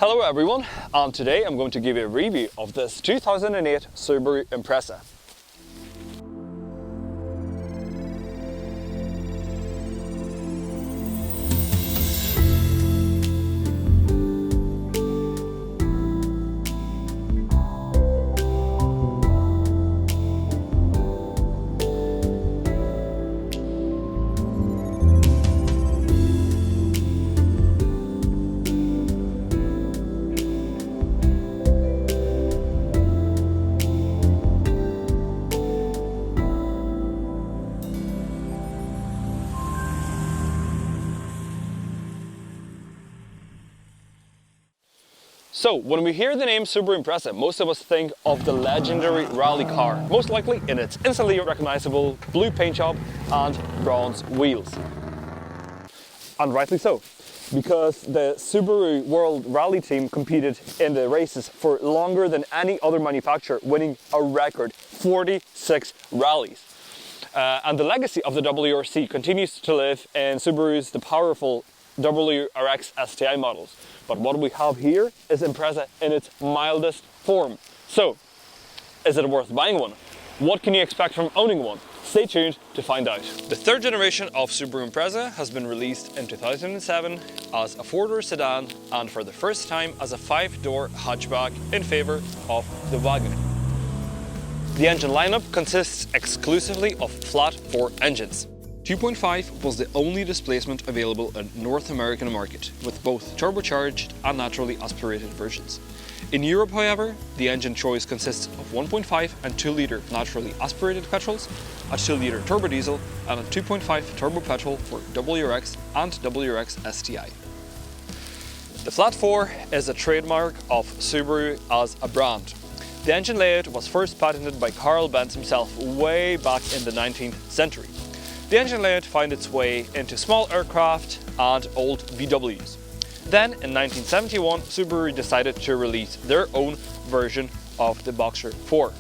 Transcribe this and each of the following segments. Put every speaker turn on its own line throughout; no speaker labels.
Hello everyone, and today I'm going to give you a review of this 2008 Subaru Impreza. So, when we hear the name Subaru Impreza, most of us think of the legendary rally car, most likely in its instantly recognizable blue paint job and bronze wheels. And rightly so, because the Subaru World Rally team competed in the races for longer than any other manufacturer, winning a record 46 rallies. And the legacy of the WRC continues to live in Subaru's the powerful WRX STI models. But what we have here is Impreza in its mildest form. So, is it worth buying one? What can you expect from owning one? Stay tuned to find out. The third generation of Subaru Impreza has been released in 2007 as a four-door sedan and for the first time as a five-door hatchback in favour of the wagon. The engine lineup consists exclusively of flat-4 engines. 2.5 was the only displacement available in North American market, with both turbocharged and naturally aspirated versions. In Europe, however, the engine choice consists of 1.5 and 2-litre naturally aspirated petrols, a 2-litre turbo diesel and a 2.5 turbo petrol for WRX and WRX STI. The Flat 4 is a trademark of Subaru as a brand. The engine layout was first patented by Carl Benz himself way back in the 19th century. The engine layout found its way into small aircraft and old VWs. Then in 1971, Subaru decided to release their own version of the Boxer 4.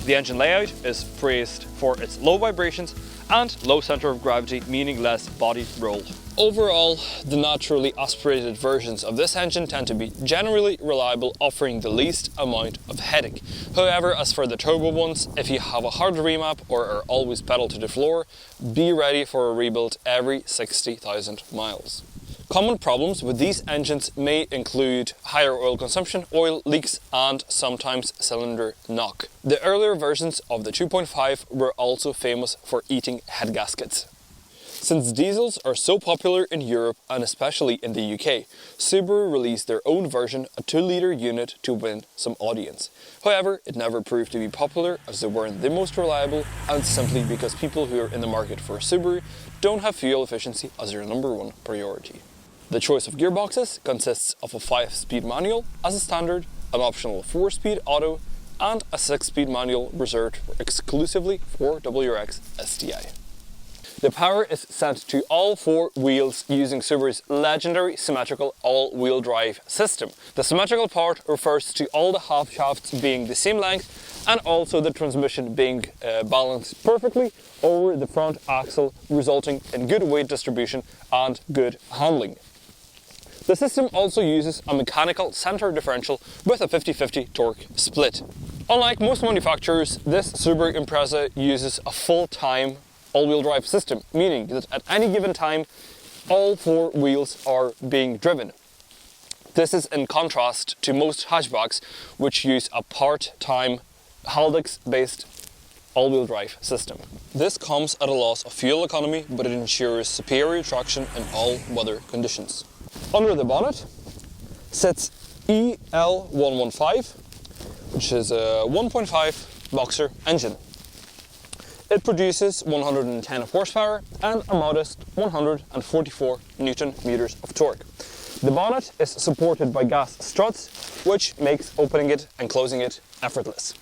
The engine layout is praised for its low vibrations and low center of gravity, meaning less body roll. Overall, the naturally aspirated versions of this engine tend to be generally reliable, offering the least amount of headache. However, as for the turbo ones, if you have a hard remap or are always pedal to the floor, be ready for a rebuild every 60,000 miles. Common problems with these engines may include higher oil consumption, oil leaks and sometimes cylinder knock. The earlier versions of the 2.5 were also famous for eating head gaskets. Since diesels are so popular in Europe and especially in the UK, Subaru released their own version, a 2-litre unit, to win some audience. However, it never proved to be popular as they weren't the most reliable and simply because people who are in the market for a Subaru don't have fuel efficiency as their #1 priority. The choice of gearboxes consists of a 5-speed manual as a standard, an optional 4-speed auto and a 6-speed manual reserved exclusively for WRX STI. The power is sent to all 4 wheels using Subaru's legendary symmetrical all-wheel drive system. The symmetrical part refers to all the half shafts being the same length and also the transmission being balanced perfectly over the front axle, resulting in good weight distribution and good handling. The system also uses a mechanical center differential with a 50-50 torque split. Unlike most manufacturers, this Subaru Impreza uses a full-time all-wheel drive system, meaning that at any given time, all 4 wheels are being driven. This is in contrast to most hatchbacks, which use a part-time Haldex-based all-wheel drive system. This comes at a loss of fuel economy, but it ensures superior traction in all weather conditions. Under the bonnet sits EL115, which is a 1.5 Boxer engine. It produces 110 horsepower and a modest 144 Newton meters of torque. The bonnet is supported by gas struts, which makes opening it and closing it effortless.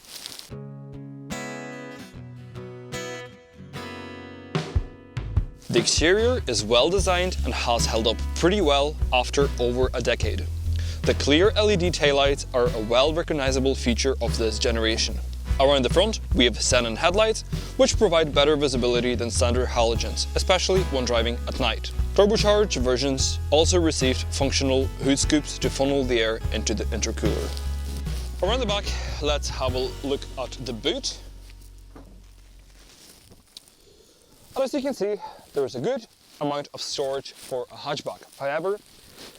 The exterior is well designed and has held up pretty well after over a decade. The clear LED taillights are a well recognizable feature of this generation. Around the front, we have xenon headlights, which provide better visibility than standard halogens, especially when driving at night. Turbocharged versions also received functional hood scoops to funnel the air into the intercooler. Around the back, let's have a look at the boot. And as you can see, there is a good amount of storage for a hatchback. However,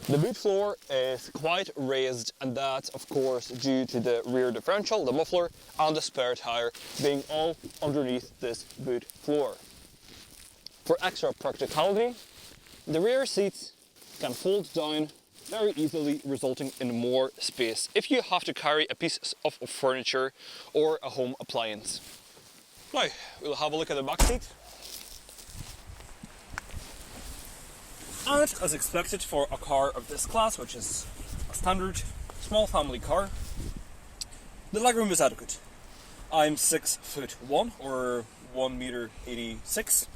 the boot floor is quite raised, and that's of course due to the rear differential, the muffler and the spare tire being all underneath this boot floor. For extra practicality, the rear seats can fold down very easily, resulting in more space if you have to carry a piece of furniture or a home appliance. Now, we'll have a look at the back seat. And as expected for a car of this class, which is a standard small family car, the legroom is adequate. I'm 6'1" or 1m86,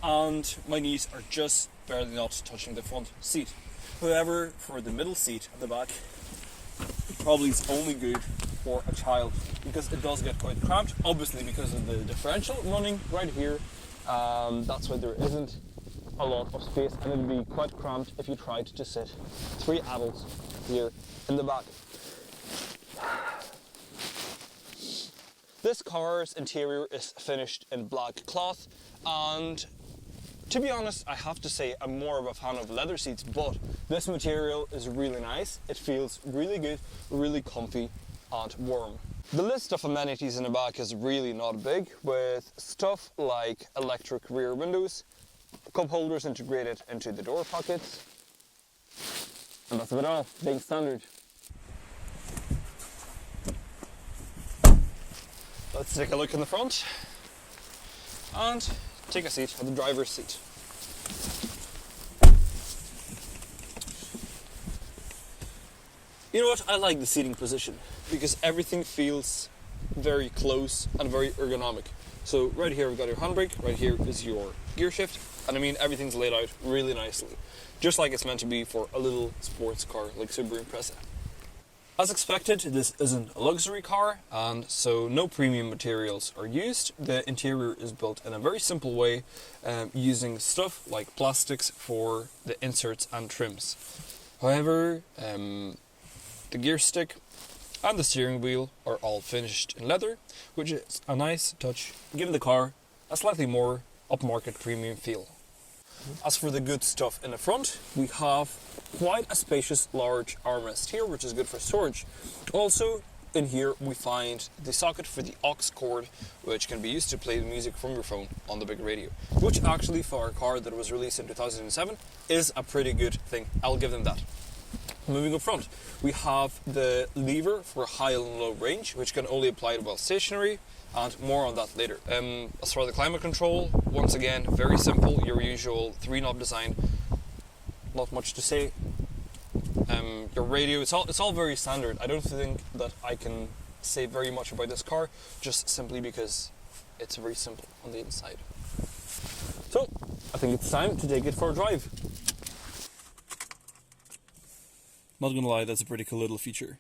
and my knees are just barely not touching the front seat. However, for the middle seat at the back, it probably is only good for a child, because it does get quite cramped, obviously because of the differential running right here. That's why there isn't a lot of space, and it would be quite cramped if you tried to sit 3 adults here in the back. This car's interior is finished in black cloth, and to be honest, I have to say I'm more of a fan of leather seats, but this material is really nice. It feels really good, really comfy and warm. The list of amenities in the back is really not big, with stuff like electric rear windows, cup holders integrated into the door pockets, and that's about all, being standard. Let's take a look in the front and take a seat at the driver's seat. You know what, I like the seating position because everything feels very close and very ergonomic. So right here we've got your handbrake, right here is your gear shift, and I mean everything's laid out really nicely, just like it's meant to be for a little sports car like Subaru Impreza. As expected, this isn't a luxury car, and so no premium materials are used. The interior is built in a very simple way, using stuff like plastics for the inserts and trims. However, the gear stick and the steering wheel are all finished in leather, which is a nice touch, giving the car a slightly more upmarket premium feel. As for the good stuff in the front, we have quite a spacious large armrest here, which is good for storage. Also in here we find the socket for the aux cord, which can be used to play the music from your phone on the big radio, which actually for a car that was released in 2007 is a pretty good thing. I'll give them that. Moving up front, we have the lever for high and low range, which can only apply while stationary, and more on that later. As for the climate control, once again, very simple, your usual 3-knob design, not much to say. Your radio, it's all very standard. I don't think that I can say very much about this car, just simply because it's very simple on the inside. So, I think it's time to take it for a drive. Not gonna lie, that's a pretty cool little feature.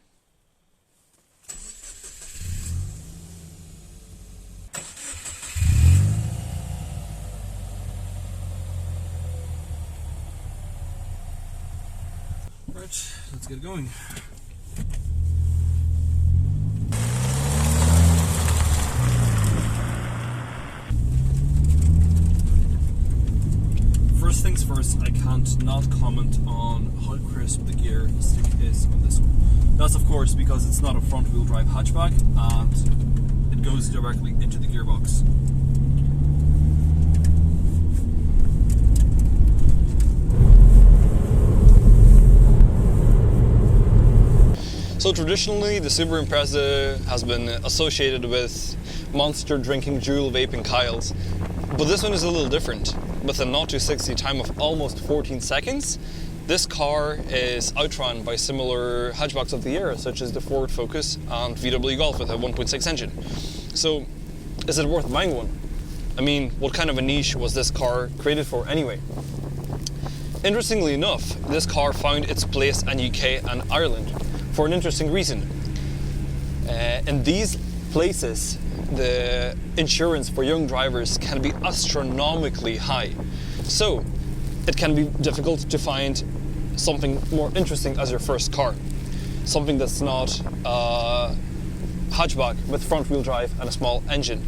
Right, let's get going. First things first, I can't not comment on how crisp the gear stick is on this one. That's of course because it's not a front wheel drive hatchback and it goes directly into the gearbox. So traditionally the Subaru Impreza has been associated with monster drinking Juul vaping Kyles, but this one is a little different. With a 0 to 60 time of almost 14 seconds, this car is outrun by similar hatchbacks of the era, such as the Ford Focus and VW Golf with a 1.6 engine. So, is it worth buying one? I mean, what kind of a niche was this car created for anyway? Interestingly enough, this car found its place in UK and Ireland for an interesting reason. In these places, the insurance for young drivers can be astronomically high. So it can be difficult to find something more interesting as your first car. Something that's not a hatchback with front-wheel drive and a small engine.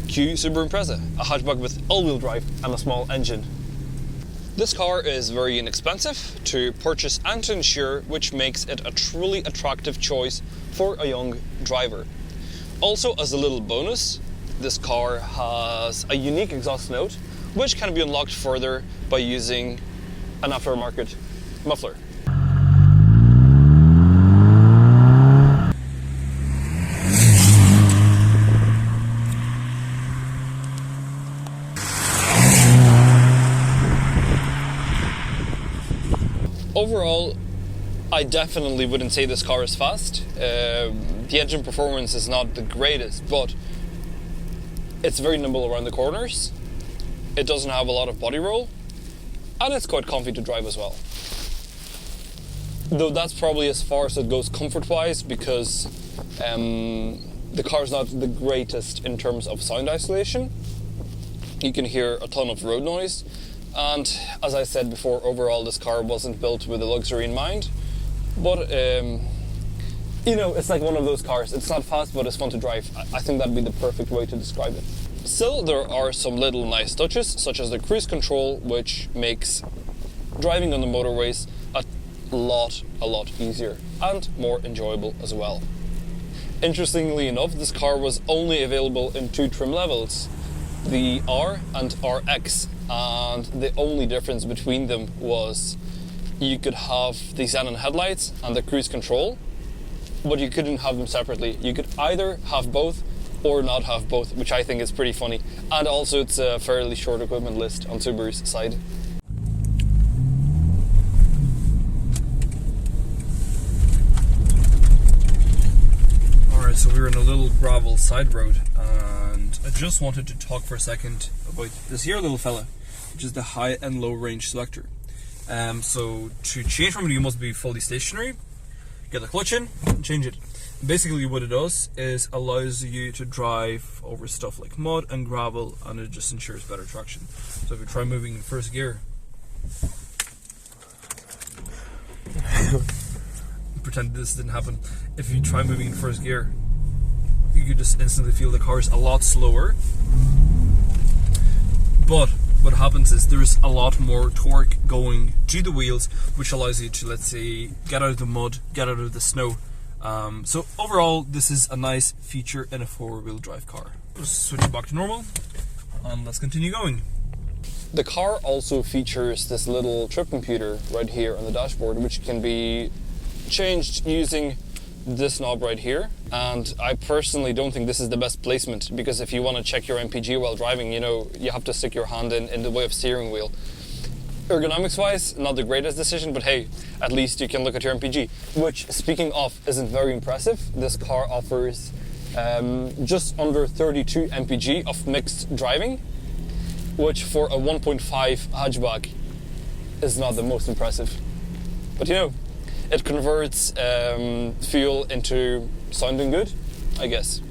Cue Subaru Impreza, a hatchback with all-wheel drive and a small engine. This car is very inexpensive to purchase and to insure, which makes it a truly attractive choice for a young driver. Also, as a little bonus, this car has a unique exhaust note, which can be unlocked further by using an aftermarket muffler. Overall, I definitely wouldn't say this car is fast. The engine performance is not the greatest, but it's very nimble around the corners. It doesn't have a lot of body roll, and it's quite comfy to drive as well. Though that's probably as far as it goes comfort-wise, because the car's not the greatest in terms of sound isolation. You can hear a ton of road noise. And as I said before, overall this car wasn't built with the luxury in mind. But, you know, it's like one of those cars. It's not fast, but it's fun to drive. I think that'd be the perfect way to describe it. Still, there are some little nice touches, such as the cruise control, which makes driving on the motorways a lot easier and more enjoyable as well. Interestingly enough, this car was only available in 2 trim levels, the R and RX. And the only difference between them was you could have the xenon headlights and the cruise control, but you couldn't have them separately. You could either have both or not have both, which I think is pretty funny. And also it's a fairly short equipment list on Subaru's side. Alright, so we're in a little gravel side road, and I just wanted to talk for a second about this here little fella, which is the high and low range selector. So to change from it, you must be fully stationary, get the clutch in and change it. Basically what it does is allows you to drive over stuff like mud and gravel, and it just ensures better traction. So if you try moving in first gear, pretend this didn't happen. If you try moving in first gear, you could just instantly feel the car's a lot slower. But what happens is there's a lot more torque going to the wheels, which allows you to, let's say, get out of the mud, get out of the snow. So overall, this is a nice feature in a 4-wheel drive car. Just switch it back to normal, and let's continue going. The car also features this little trip computer right here on the dashboard, which can be changed using this knob right here. And I personally don't think this is the best placement, because if you want to check your MPG while driving, you know, you have to stick your hand in the way of steering wheel. Ergonomics wise, not the greatest decision, but hey, at least you can look at your MPG, which, speaking of, isn't very impressive. This car offers just under 32 MPG of mixed driving, which for a 1.5 hatchback is not the most impressive. But you know, it converts fuel into sounding good, I guess.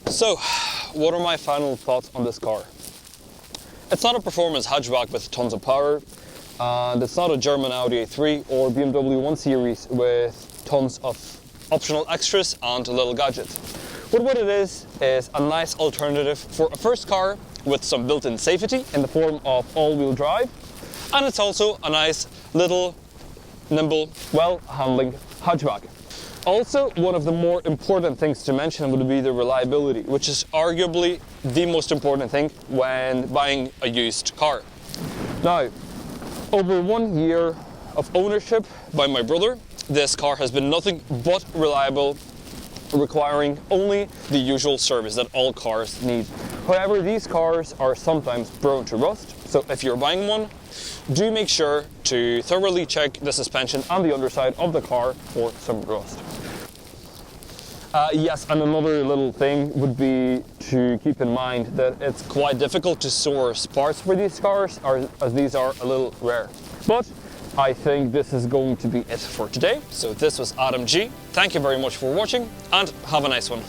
So, what are my final thoughts on this car? It's not a performance hatchback with tons of power, and it's not a German Audi A3 or BMW 1 Series with tons of optional extras and little gadgets. But what it is a nice alternative for a first car with some built-in safety in the form of all-wheel drive, and it's also a nice little nimble, well-handling hatchback. Also, one of the more important things to mention would be the reliability, which is arguably the most important thing when buying a used car. Now, over 1 year of ownership by my brother, this car has been nothing but reliable, requiring only the usual service that all cars need. However, these cars are sometimes prone to rust, so if you're buying one, do make sure to thoroughly check the suspension and the underside of the car for some rust. Yes, and another little thing would be to keep in mind that it's quite difficult to source parts for these cars, as these are a little rare. But I think this is going to be it for today. So this was Adam G. Thank you very much for watching, and have a nice one.